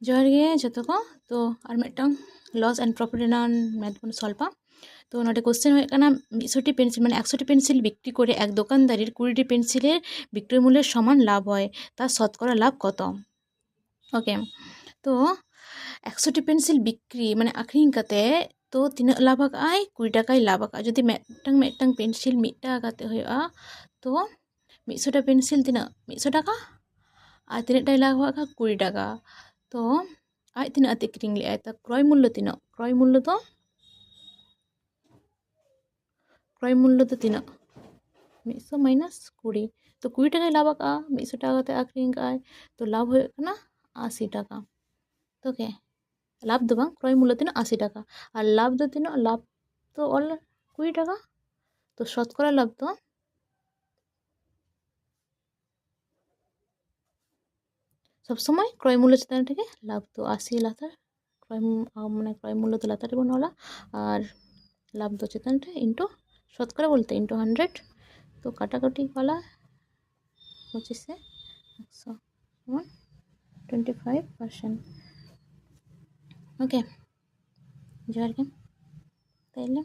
जोहार गे जतो को तो और मिटटांग लॉस एंड प्रॉफिट रेनान मैथ बन सॉल्वा तो नोडे क्वेश्चन होय काना 100टी पेंसिल माने 100टी पेंसिल बिक्री करे एक दোकानदारिर 20टी पेंसिलेर बिक्री मूल्य समान लाभ হয় तार शतकरा लाभ कत। ओके तो 100टी पेंसिल बिक्री माने आखरिंग काते तो तीना लाभ आकाय 20 टाकाय लाभ आकाय जदि मिटटांग पेंसिल 1 टाका काते होयआ तो 100टा पेंसिल तीना 100 टाका और तीना टाय लाभ आकाय 20 टाका तो आज तीना आते किरिंग ले तो क्रय मूल्य तीना क्रय मूल्य तो तीना 100 माइनस 20 तो 20 टाका लाभ आकाय 100 टाका ते आखरिंग आकाय तो लाभ होय काना 80 टाका। तो के लाभ दो बांग क्रय मूल्य तीना 80 टाका और लाभ दो तीना लाभ तो ऑल 20 टाका तो शतकरा लाभ तो सब समय क्रय मूल्य चेतान থেকে लाभ तो 80 लातार क्रय माने क्रय मूल्य तो लातार बन वाला और लाभ दो चेतान रे इंटू शतकरा बोलते इंटू 100 तो काटाकाटी वाला 25 से 100 25%। ओके जोहार गे ताइले।